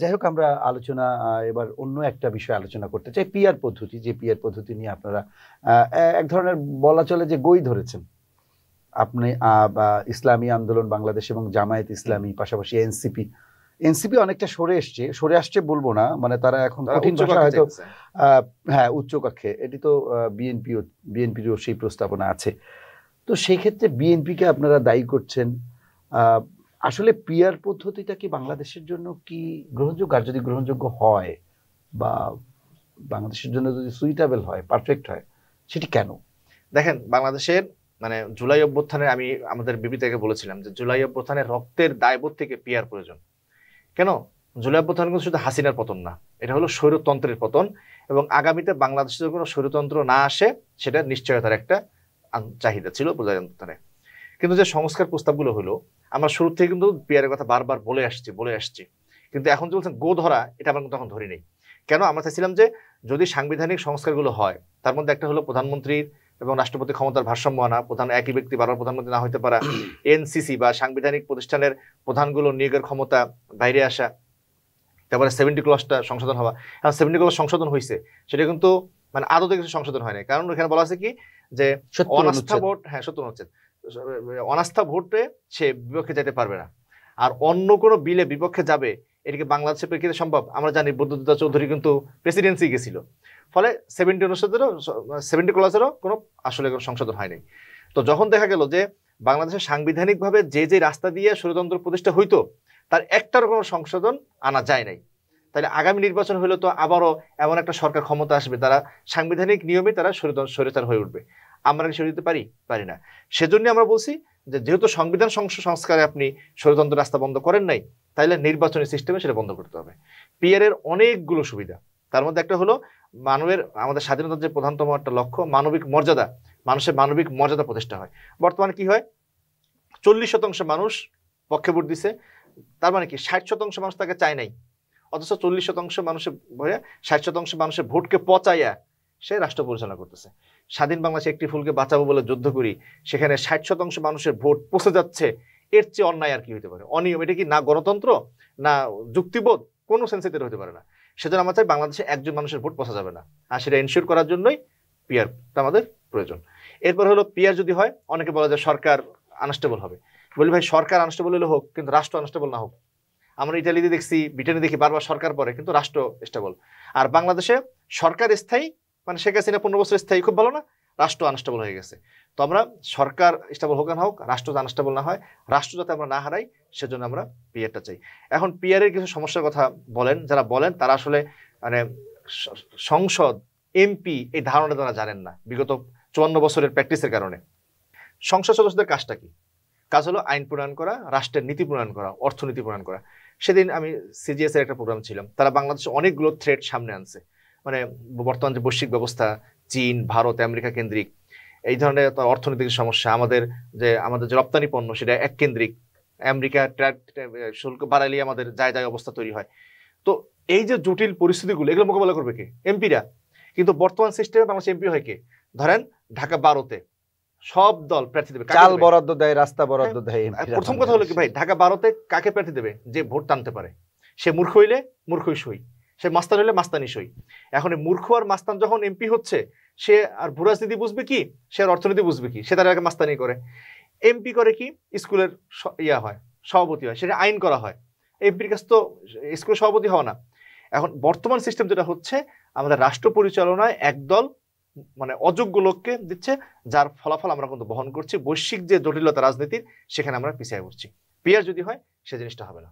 যাই হোক, আমরা আলোচনা এবার অন্য একটা বিষয় আলোচনা করতে চাই, পিআর পদ্ধতি। যে পিআর পদ্ধতি নিয়ে আপনারা এক ধরনের বলা চলে যে গই ধরেছেন। আপনি ইসলামী আন্দোলন বাংলাদেশ এবং জামায়াত ইসলামী, পাশাপাশি এনসিপি অনেকটা সরে আসছে বলবো না, মানে তারা এখন কঠিন ভাষা হয়তো হ্যাঁ উচ্চ কক্ষে, এটি তো বিএনপিরও সেই প্রস্তাবনা আছে। তো সেই ক্ষেত্রে বিএনপিকে আপনারা দায়ী করছেন। আসলে পিআর পদ্ধতিটা কি বাংলাদেশের জন্য কি গ্রহণযোগ্য? আর যদি গ্রহণযোগ্য হয় বা বাংলাদেশের জন্য যদি সুইটেবল হয়, পারফেক্ট হয়, সেটি কেন? দেখেন, বাংলাদেশের মানে জুলাই অভ্যুত্থানে আমি আমাদের বিবৃতিতে বলেছিলাম যে জুলাই অভ্যুত্থানের রক্তের দায়বোধ থেকে পিআর প্রয়োজন। কেন? জুলাই অভ্যুত্থান কিন্তু শুধু হাসিনার পতন না, এটা হলো স্বৈরতন্ত্রের পতন, এবং আগামীতে বাংলাদেশে যখন স্বৈরতন্ত্র না আসে সেটা নিশ্চয়তার একটা চাহিদা ছিল জুলাই অভ্যুত্থানে। কিন্তু যে সংস্কার প্রস্তাবগুলো হলো, আমরা শুরু থেকে কিন্তু পিআরের কথা বারবার বলে আসছি, কিন্তু এখন যে বলছেন গো ধরা, এটা আমরা কিন্তু তখন ধরি নেই। কেন? আমরা চাইছিলাম যে যদি সাংবিধানিক সংস্কারগুলো হয়, তার মধ্যে একটা হলো প্রধানমন্ত্রীর এবং রাষ্ট্রপতি ক্ষমতার ভারসাম্য আনা, প্রধান একই ব্যক্তি বারবার প্রধানমন্ত্রী না হতে পারা, এনসিসি বা সাংবিধানিক প্রতিষ্ঠানের প্রধানগুলো নিয়োগের ক্ষমতা বাইরে আসা, তারপরে 70 ক্লজটা সংশোধন হওয়া। এখন 70 ক্লজ সংশোধন হয়েছে, সেটা কিন্তু মানে আদতে কিছু সংশোধন হয় না, কারণ এখানে বলা আছে কি যে অনাস্থা ভোট, হ্যাঁ 70 অনুচ্ছেদ, অনাস্থা ভোটে সে বিপক্ষে যেতে পারবে না। আর অন্য কোনো বিলে বিপক্ষে যাবে, এটিকে বাংলাদেশের প্রেক্ষিতে সম্ভব? আমরা জানি বদরুদ্দোজা চৌধুরী কিন্তু প্রেসিডেন্সি গেছিল, ফলে 70 ক্লজেরও কোনো আসলে কোনো সংশোধন হয়নি। তো যখন দেখা গেল যে বাংলাদেশের সাংবিধানিকভাবে যে রাস্তা দিয়ে স্বৈরতন্ত্র প্রতিষ্ঠা হইতো, তার একটারও কোনো সংশোধন আনা যায় নাই, তাহলে আগামী নির্বাচন হলে তো আবারও এমন একটা সরকার ক্ষমতা আসবে, তারা সাংবিধানিক নিয়মে তারা স্বৈরাচার হয়ে উঠবে। আমরা কি সরে দিতে পারি না। সেজন্য আমরা বলছি যে যেহেতু সংবিধান সংস্কারে আপনি স্বৈরতন্ত্র রাস্তা বন্ধ করেন নাই, তাহলে নির্বাচনী সিস্টেমে সেটা বন্ধ করতে হবে। পিআর এর অনেকগুলো সুবিধা, তার মধ্যে একটা হলো আমাদের স্বাধীনতার যে প্রধানতম একটা লক্ষ্য মানবিক মর্যাদা, মানুষের মানবিক মর্যাদা প্রতিষ্ঠা হয়। বর্তমানে কি হয়, 40% মানুষ পক্ষে ভোট দিছে, তার মানে কি 60% মানুষ তাকে চায় নাই, অথচ 40% মানুষের ভয়ে 60% মানুষের ভোটকে পচাইয়া সে রাষ্ট্র পরিচালনা করতেছে। স্বাধীন বাংলাদেশে একটি ফুলকে বাঁচাবো বলে যুদ্ধ করি, সেখানে 60% মানুষের ভোট পচে যাচ্ছে, এর চেয়ে অন্যায় আর কি হতে পারে? অনিয়ম, এটা কি না গণতন্ত্র না যুক্তিবোধ? কোনো সেন্সিতে হতে পারে না। সেজন্য আমরা চাই বাংলাদেশে একজন মানুষের ভোট পচা যাবে না, আর সেটা এনশিওর করার জন্যই পিআরটা আমাদের প্রয়োজন। এরপর হলো পিআর যদি হয়, অনেকে বলে যে সরকার আনস্টেবল হবে। বলি ভাই, সরকার আনস্টেবল হলে হোক, কিন্তু রাষ্ট্র আনস্টেবল না হোক। আমরা ইটালিতে দেখছি, ব্রিটেনে দেখি বারবার সরকার পরে, কিন্তু রাষ্ট্র স্টেবল। আর বাংলাদেশে সরকার স্থায়ী, মানে শেখ হাসিনা 15 বছর স্থায়ী, খুব ভালো না? রাষ্ট্র আনস্টেবল হয়ে গেছে। তো আমরা সরকার স্টেবল হোক না হোক, রাষ্ট্র আনস্টেবল না হয়, রাষ্ট্র যাতে আমরা না হারাই, সেজন্য আমরা পিআরটা চাই। এখন পিআর এর কিছু সমস্যার কথা বলেন, যারা বলেন তারা আসলে মানে সংসদ, এমপি এই ধারণা তারা জানেন না, বিগত 54 বছরের প্র্যাকটিসের কারণে। সংসদ সদস্যদের কাজটা কি? কাজ হলো আইন প্রণয়ন করা, রাষ্ট্রের নীতি প্রণয়ন করা, অর্থনীতি প্রণয়ন করা। সেদিন আমি সিজিএস এর একটা প্রোগ্রাম ছিলাম, তারা বাংলাদেশে অনেকগুলো থ্রেট সামনে আনছে, মানে বর্তমান যে বৈশ্বিক ব্যবস্থা, চীন, ভারত, আমেরিকা কেন্দ্রিক, এই ধরনের অর্থনৈতিক সমস্যা, আমাদের যে রপ্তানি পণ্য সেটা এক কেন্দ্রিক, আমেরিকা শুল্ক বাড়াইলে আমাদের যায় অবস্থা তৈরি হয়। তো এই যে জটিল পরিস্থিতিগুলো, এগুলো মোকাবেলা করবে কে? এমপিরা। কিন্তু বর্তমান সিস্টেমে বাংলাদেশ এমপি হয় কে? ধরেন ঢাকা 12-তে সব দল প্রার্থী দেবে, চাল বরাদ্দ দেয়, রাস্তা বরাদ্দ দেয়। প্রথম কথা হলো কি ভাই, ঢাকা 12-তে কাকে প্রার্থী দেবে? যে ভোট টানতে পারে। সে মূর্খ হইলে মূর্খই সই, সে মাস্তান হইলে মাস্তানি সই। এখন মূর্খ আর মাস্তান যখন এমপি হচ্ছে, সে আর ভূরাজনীতি বুঝবে কি, সে আর অর্থনীতি বুঝবে কি? সে তার আগে মাস্তানি করে। এমপি করে কি, স্কুলের হয়, সভাপতি হয়, সেটা আইন করা হয়। এমপির কাছে তো স্কুলের সভাপতি হওয়া না। এখন বর্তমান সিস্টেম যেটা হচ্ছে, আমাদের রাষ্ট্র পরিচালনায় একদল মানে অযোগ্য লোককে দিচ্ছে, যার ফলাফল আমরা কিন্তু বহন করছি। বৈশ্বিক যে জটিলতা রাজনীতির, সেখানে আমরা পিছিয়ে পড়ছি। পিআর যদি হয়, সে জিনিসটা হবে না।